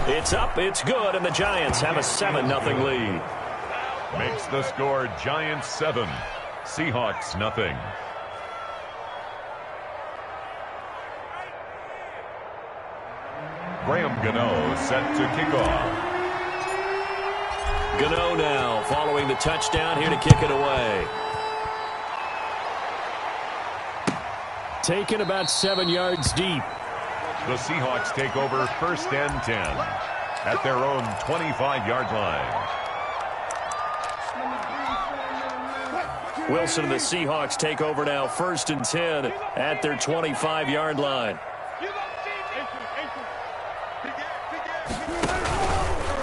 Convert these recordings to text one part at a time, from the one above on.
It's up, it's good, and the Giants have a 7-0 lead. Makes the score Giants 7, Seahawks nothing. Graham Gano set to kick off. Gano now following the touchdown here to kick it away. Taken about 7 yards deep. The Seahawks take over 1st and 10 at their own 25-yard line. Wilson and the Seahawks take over now 1st and 10 at their 25-yard line.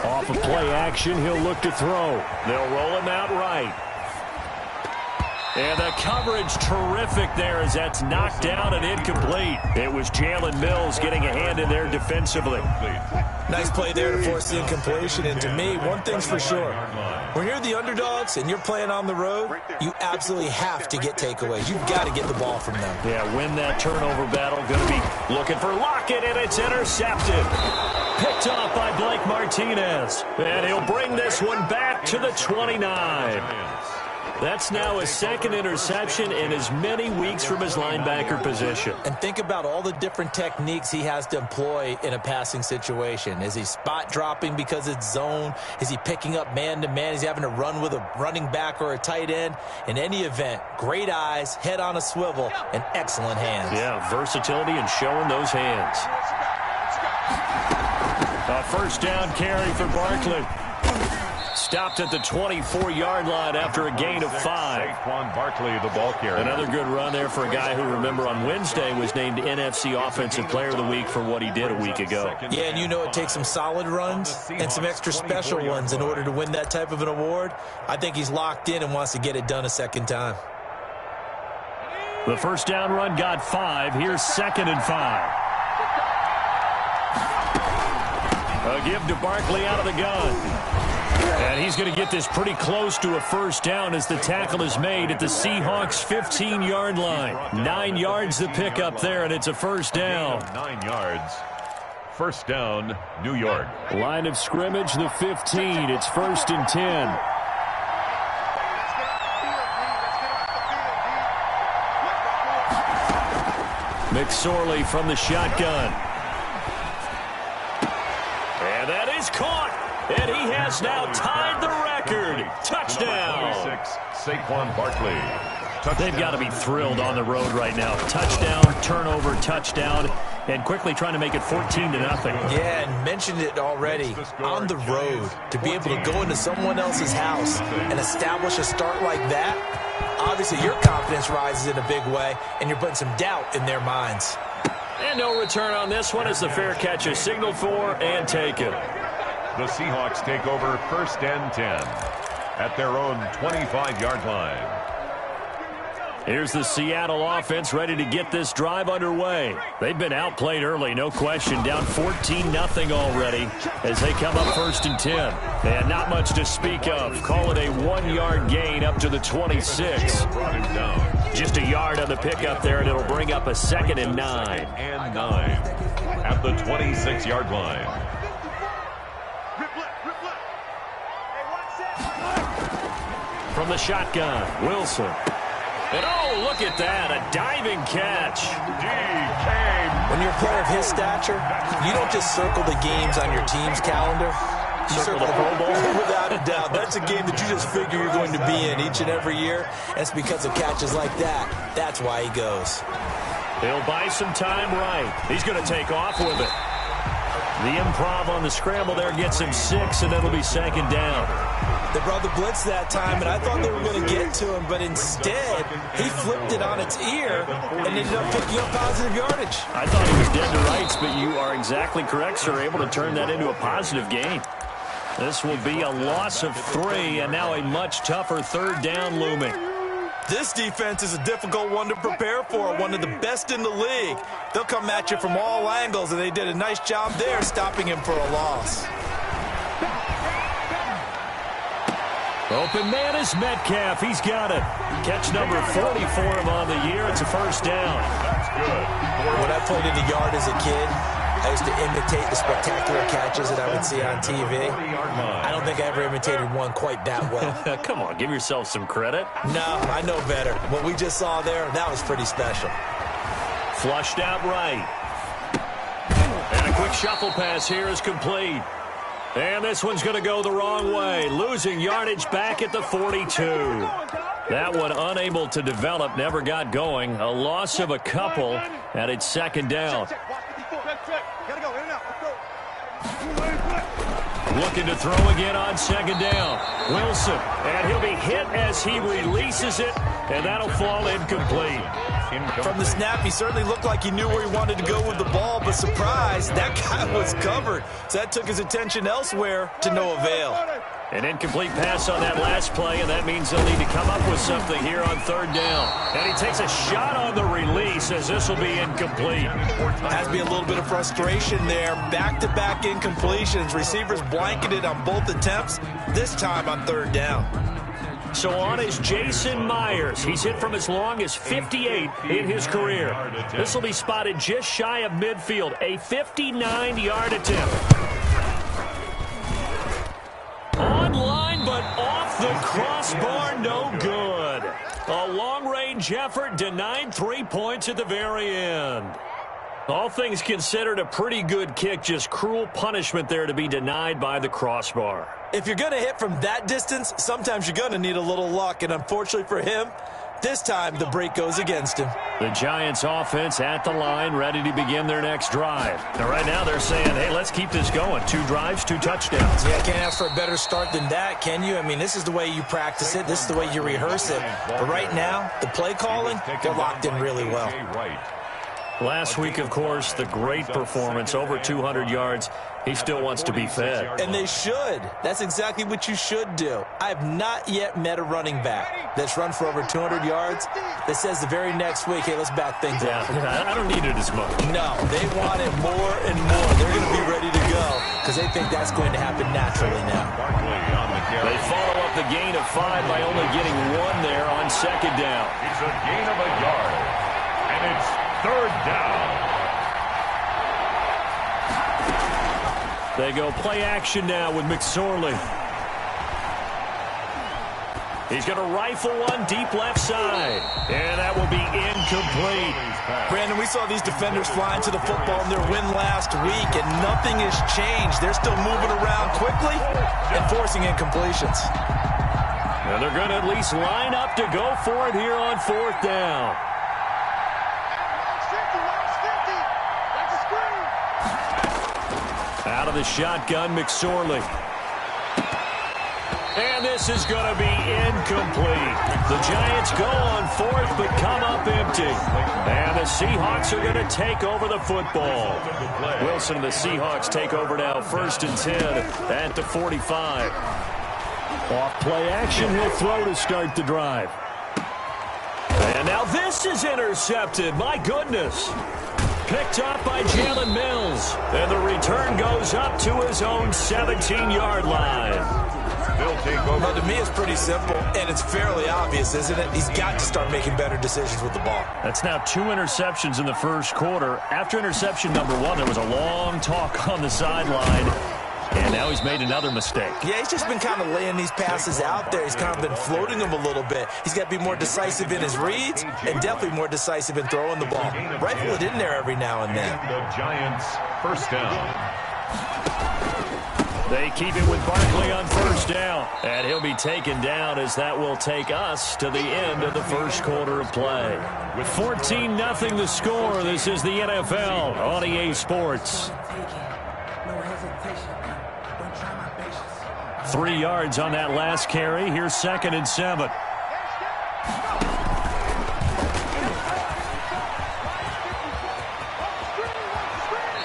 Off of play action, he'll look to throw. They'll roll him out right. And the coverage terrific there as that's knocked down and incomplete. It was Jalen Mills getting a hand in there defensively. Nice play there to force the incompletion. And to me, one thing's for sure. When you're the underdogs and you're playing on the road, you absolutely have to get takeaways. You've got to get the ball from them. Yeah, win that turnover battle. Going to be looking for Lockett, and it's intercepted. Picked off by Blake Martinez. And he'll bring this one back to the 29. That's now his 2nd interception in as many weeks from his linebacker position. And think about all the different techniques he has to employ in a passing situation. Is he spot dropping because it's zone? Is he picking up man-to-man? Is he having to run with a running back or a tight end? In any event, great eyes, head on a swivel, and excellent hands. Yeah, versatility and showing those hands. A 1st down carry for Barkley. Stopped at the 24-yard line after a gain of 5. Saquon Barkley, the ball carrier. Another good run there for a guy who, remember, on Wednesday was named NFC Offensive Player of the Week for what he did a week ago. Yeah, and you know it takes some solid runs and some extra special ones in order to win that type of an award. I think he's locked in and wants to get it done a 2nd time. The 1st down run got 5. Here's 2nd and 5. A give to Barkley out of the gun. And he's going to get this pretty close to a 1st down as the tackle is made at the Seahawks' 15-yard line. 9 yards to pick up there, and it's a 1st down. 9 yards. 1st down, New York. Line of scrimmage, the 15. It's 1st and 10. McSorley from the shotgun. And that is caught. And he has now tied the record. Touchdown. 26, Saquon Barkley. Touchdown. They've got to be thrilled on the road right now. Touchdown, turnover, touchdown, and quickly trying to make it 14-0. Yeah, and mentioned it already. On the road, to be able to go into someone else's house and establish a start like that, obviously your confidence rises in a big way, and you're putting some doubt in their minds. And no return on this one as the fair catch is signaled for and taken. The Seahawks take over 1st and 10 at their own 25-yard line. Here's the Seattle offense ready to get this drive underway. They've been outplayed early, no question. Down 14-0 already as they come up 1st and 10. And not much to speak of. Call it a 1-yard gain up to the 26. Just a yard on the pickup there, and it'll bring up a 2nd and 9. And 9 at the 26-yard line. From the shotgun, Wilson. And oh, look at that, a diving catch. When you're a player of his stature, you don't just circle the games on your team's calendar. You circle the Pro Bowl. Without a doubt. That's a game that you just figure you're going to be in each and every year. And it's because of catches like that. That's why he goes. He'll buy some time right. He's going to take off with it. The improv on the scramble there gets him 6, and it'll be 2nd down. They brought the blitz that time, and I thought they were going to get to him, but instead, he flipped it on its ear and ended up picking up positive yardage. I thought he was dead to rights, but you are exactly correct, sir. Able to turn that into a positive gain. This will be a loss of 3, and now a much tougher 3rd down looming. This defense is a difficult one to prepare for, one of the best in the league. They'll come at you from all angles, and they did a nice job there stopping him for a loss. Open man is Metcalf. He's got it. Catch number 40 for him on the year. It's a 1st down. That's good. When I played in the yard as a kid, I used to imitate the spectacular catches that I would see on TV. I don't think I ever imitated one quite that well. Come on, give yourself some credit. No, I know better. What we just saw there, that was pretty special. Flushed out right. And a quick shuffle pass here is complete. And this one's going to go the wrong way. Losing yardage back at the 42. That one unable to develop, never got going. A loss of a couple, and it's second down. Looking to throw again on second down. Wilson, and he'll be hit as he releases it, and that'll fall incomplete. From the snap, he certainly looked like he knew where he wanted to go with the ball, but surprise, that guy was covered. So that took his attention elsewhere to no avail. An incomplete pass on that last play, and that means they'll need to come up with something here on third down. And he takes a shot on the release as this will be incomplete. Has to be a little bit of frustration there. Back-to-back incompletions. Receivers blanketed on both attempts, this time on third down. So on is Jason Myers. He's hit from as long as 58 in his career. This will be spotted just shy of midfield. A 59-yard attempt. Online, but off the crossbar, no good. A long-range effort denied 3 points at the very end. All things considered, a pretty good kick, just cruel punishment there to be denied by the crossbar. If you're going to hit from that distance, sometimes you're going to need a little luck, and unfortunately for him, this time the break goes against him. The Giants offense at the line, ready to begin their next drive. Now, right now they're saying, hey, let's keep this going. 2 drives, 2 touchdowns. Yeah, can't ask for a better start than that, can you? I mean, this is the way you practice it. This is the way you rehearse it. But right now, the play calling, they're locked in really well. Last week, of course, the great performance, over 200 yards. He still wants to be fed. And they should. That's exactly what you should do. I have not yet met a running back that's run for over 200 yards that says the very next week, hey, let's back things up. I don't need it as much. No, they want it more and more. They're going to be ready to go because they think that's going to happen naturally now. They follow up the gain of 5 by only getting 1 there on second down. It's a gain of a yard, and it's third down. They go play action now with McSorley. He's going to rifle one deep left side. And that will be incomplete. Brandon, we saw these defenders flying to the football in their win last week, and nothing has changed. They're still moving around quickly and forcing incompletions. And they're going to at least line up to go for it here on fourth down. Out of the shotgun, McSorley. And this is going to be incomplete. The Giants go on fourth, but come up empty. And the Seahawks are going to take over the football. Wilson and the Seahawks take over now, 1st and 10 at the 45. Off play action, he'll throw to start the drive. And now this is intercepted. My goodness. Picked up by Jalen Mills. And the return goes up to his own 17-yard line. Well, to me, it's pretty simple, and it's fairly obvious, isn't it? He's got to start making better decisions with the ball. That's now 2 interceptions in the first quarter. After interception number 1, there was a long talk on the sideline. And now he's made another mistake. Yeah, he's just been kind of laying these passes out there. He's kind of been floating them a little bit. He's got to be more decisive in his reads and definitely more decisive in throwing the ball. Rifle it in there every now and then. The Giants, first down. They keep it with Barkley on first down. And he'll be taken down as that will take us to the end of the first quarter of play. With 14-0 the score, this is the NFL on EA Sports. 3 yards on that last carry. Here's 2nd and 7.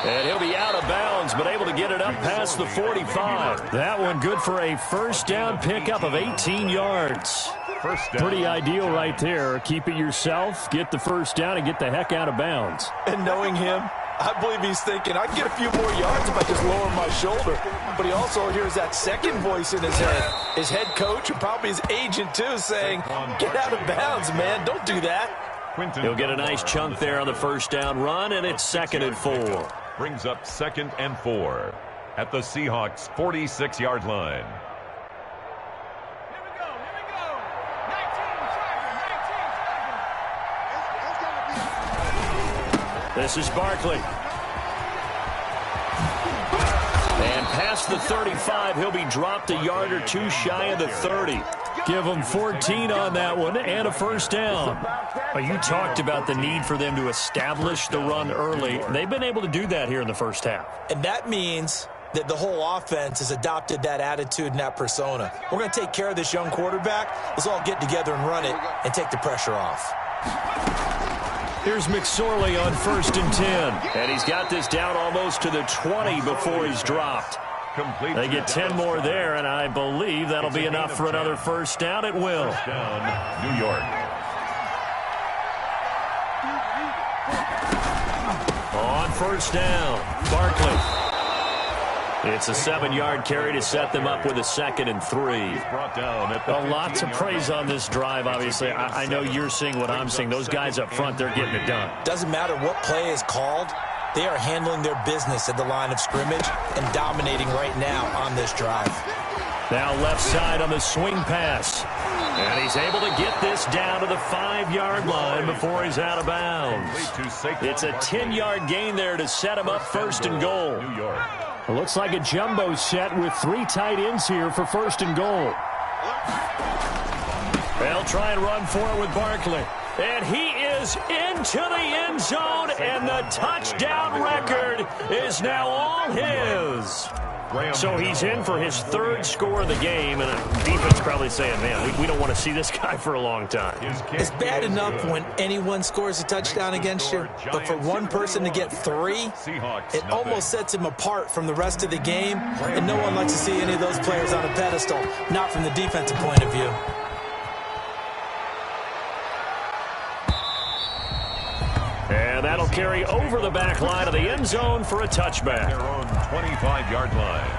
And he'll be out of bounds, but able to get it up past the 45. That one good for a first down pickup of 18 yards. First down. Pretty ideal right there. Keep it yourself, get the first down, and get the heck out of bounds. And knowing him, I believe he's thinking, I can get a few more yards if I just lower my shoulder. But he also hears that second voice in his head. His head coach and probably his agent, too, saying, get out of bounds, man. Don't do that. He'll get a nice chunk there on the first down run, and it's 2nd and 4. Brings up 2nd and 4 at the Seahawks' 46-yard line. This is Barkley. And past the 35, he'll be dropped a yard or two shy of the 30. Give them 14 on that one and a first down. You talked about the need for them to establish the run early. They've been able to do that here in the first half. And that means that the whole offense has adopted that attitude and that persona. We're going to take care of this young quarterback. Let's all get together and run it and take the pressure off. Here's McSorley on 1st and 10. And he's got this down almost to the 20 before he's dropped. They get 10 more there, and I believe that'll be enough for another first down. It will. First down, New York. On first down, Barkley. It's a 7-yard carry to set them up with a 2nd and 3. Lots of praise on this drive, obviously. I know you're seeing what I'm seeing. Those guys up front, they're getting it done. Doesn't matter what play is called. They are handling their business at the line of scrimmage and dominating right now on this drive. Now left side on the swing pass. And he's able to get this down to the 5-yard line before he's out of bounds. It's a 10-yard gain there to set him up 1st and goal. It looks like a jumbo set with 3 tight ends here for 1st and goal. They'll try and run for it with Barkley. And he is into the end zone, and the touchdown record is now all his. So he's in for his 3rd score of the game, and the defense probably saying, man, we don't want to see this guy for a long time. It's bad enough when anyone scores a touchdown against you, but for one person to get 3, it almost sets him apart from the rest of the game, and no one likes to see any of those players on a pedestal, not from the defensive point of view. And that'll carry over the back line of the end zone for a touchback. Their own 25-yard line.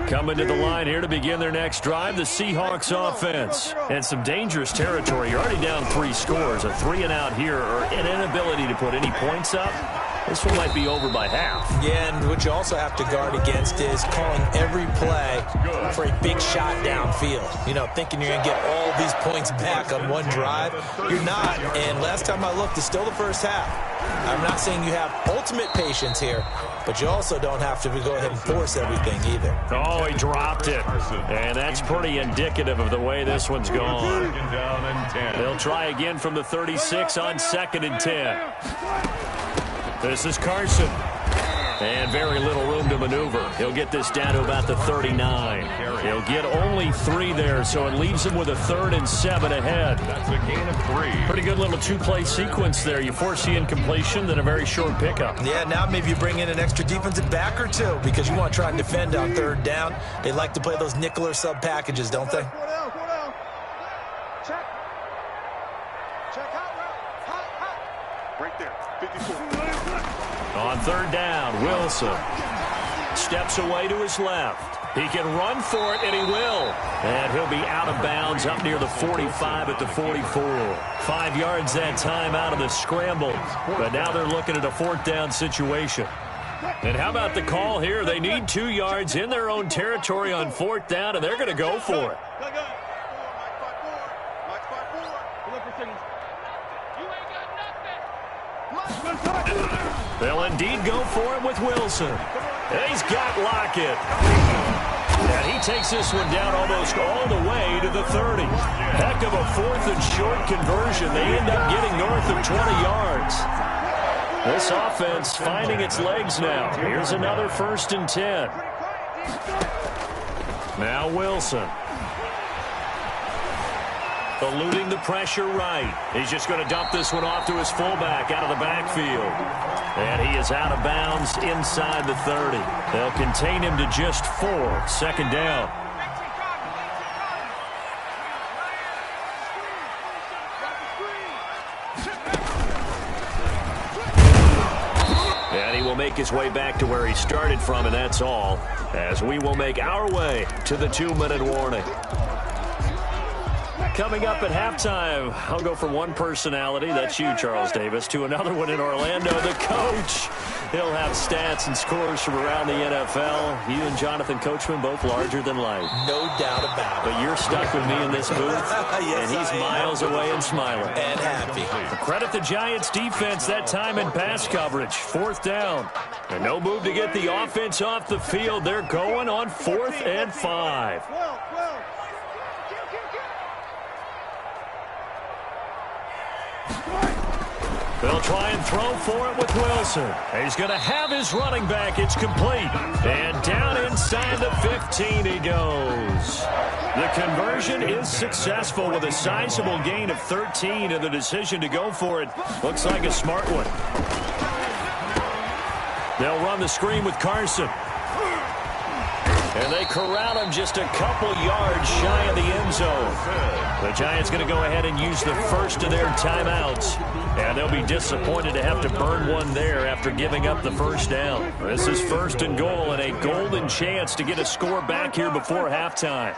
Coming to the line here to begin their next drive, the Seahawks offense. And some dangerous territory. You're already down 3 scores. A 3-and-out here, or an inability to put any points up. This one might be over by half. Yeah, and what you also have to guard against is calling every play for a big shot downfield. You know, thinking you're going to get all these points back on one drive. You're not. And last time I looked, it's still the first half. I'm not saying you have ultimate patience here, but you also don't have to go ahead and force everything either. Oh, he dropped it. And that's pretty indicative of the way this one's gone. They'll try again from the 36 on 2nd and 10. This is Carson. And very little room to maneuver. He'll get this down to about the 39. He'll get only 3 there, so it leaves him with a 3rd and 7 ahead. That's a gain of 3. Pretty good little 2-play sequence there. You force the incompletion, then a very short pickup. Yeah, now maybe you bring in an extra defensive back or 2 because you want to try and defend on 3rd down. They like to play those nickel or sub packages, don't they? Right there, 54. On 3rd down, Wilson steps away to his left. He can run for it, and he will. And he'll be out of bounds up near the 45 at the 44. 5 yards that time out of the scramble. But now they're looking at a 4th down situation. And how about the call here? They need 2 yards in their own territory on 4th down, and they're going to go for it. They'll indeed go for it with Wilson. And he's got Lockett. And he takes this one down almost all the way to the 30. Heck of a 4th and short conversion. They end up getting north of 20 yards. This offense finding its legs now. Here's another 1st and 10. Now Wilson. Eluding the pressure right. He's just going to dump this one off to his fullback out of the backfield. And he is out of bounds inside the 30. They'll contain him to just 4. 2nd down. And he will make his way back to where he started from, and that's all, as we will make our way to the 2-minute warning. coming up at halftime. I'll go from one personality, that's you, Charles Davis, to another one in Orlando, the coach. He'll have stats and scores from around the NFL. You and Jonathan Coachman both larger than life. No doubt about it. But you're stuck with me in this booth, yes, and he's miles away and smiling. And happy. Credit the Giants defense that time in pass coverage. 4th down. And no move to get the offense off the field. They're going on 4th and 5. They'll try and throw for it with Wilson. He's going to have his running back. It's complete. And down inside the 15 he goes. The conversion is successful with a sizable gain of 13, and the decision to go for it looks like a smart one. They'll run the screen with Carson. And they corral him just a couple yards shy of the end zone. The Giants going to go ahead and use the first of their timeouts. And they'll be disappointed to have to burn one there after giving up the first down. This is 1st and goal and a golden chance to get a score back here before halftime.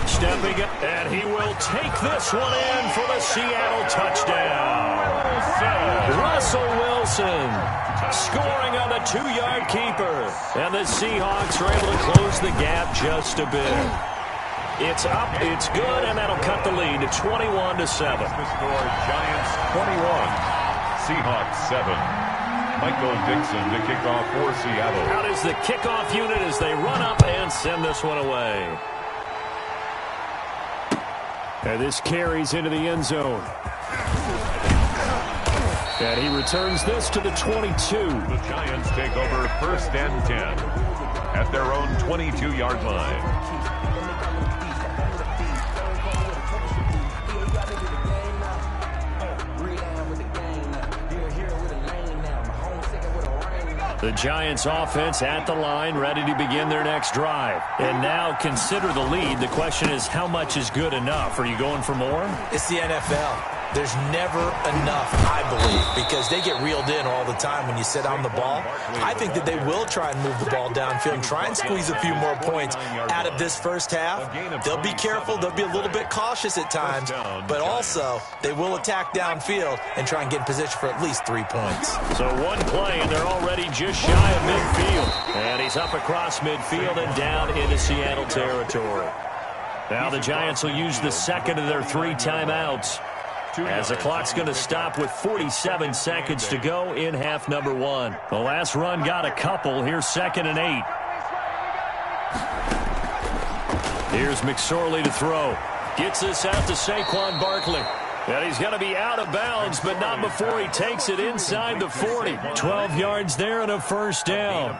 Stepping up, and he will take this one in for the Seattle touchdown. Russell Wilson scoring on the 2-yard keeper. And the Seahawks are able to close the gap just a bit. It's up, it's good, and that'll cut the lead to 21-7. The score, Giants 21, Seahawks 7. Michael Dixon to kick off for Seattle. Out is the kickoff unit as they run up and send this one away. And this carries into the end zone. And he returns this to the 22. The Giants take over 1st and 10 at their own 22-yard line. The Giants offense at the line, ready to begin their next drive. And now consider the lead. The question is, how much is good enough? Are you going for more? It's the NFL. There's never enough, I believe, because they get reeled in all the time when you sit on the ball. I think that they will try and move the ball downfield and try and squeeze a few more points out of this first half. They'll be careful. They'll be a little bit cautious at times, but also they will attack downfield and try and get in position for at least 3 points. So one play, and they're already just shy of midfield. And he's up across midfield and down into Seattle territory. Now the Giants will use the second of their 3 timeouts, as the clock's going to stop with 47 seconds to go in half number 1. The last run got a couple. Here's 2nd and 8. Here's McSorley to throw. Gets this out to Saquon Barkley. And he's going to be out of bounds, but not before he takes it inside the 40. 12 yards there and a first down.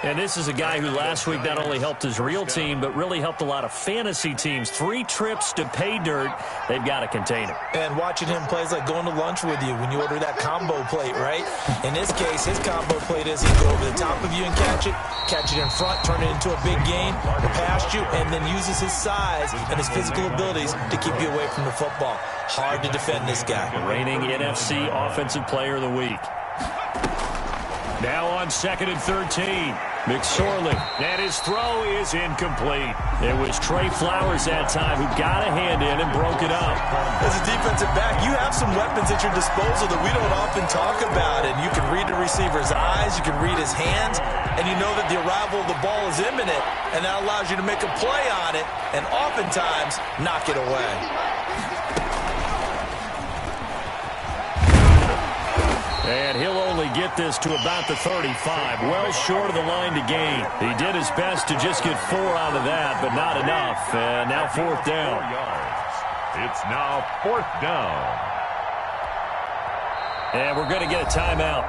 And this is a guy who last week not only helped his real team, but really helped a lot of fantasy teams. 3 trips to pay dirt. They've got to contain him. And watching him play is like going to lunch with you when you order that combo plate, right? In this case, his combo plate is he'll go over the top of you and catch it in front, turn it into a big gain, or past you, and then uses his size and his physical abilities to keep you away from the football. Hard to defend this guy. Reigning NFC Offensive Player of the Week. Now on 2nd and 13. McSorley. And his throw is incomplete. It was Trey Flowers that time who got a hand in and broke it up. As a defensive back, you have some weapons at your disposal that we don't often talk about. And you can read the receiver's eyes, you can read his hands, and you know that the arrival of the ball is imminent. And that allows you to make a play on it and oftentimes knock it away. And he'll only get this to about the 35, well short of the line to gain. He did his best to just get 4 out of that, but not enough. And now 4th down. It's now 4th down. And we're going to get a timeout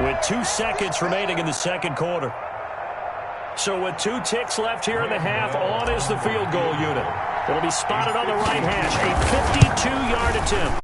with 2 seconds remaining in the second quarter. So with 2 ticks left here in the half, on is the field goal unit. It'll be spotted on the right hash, a 52-yard attempt.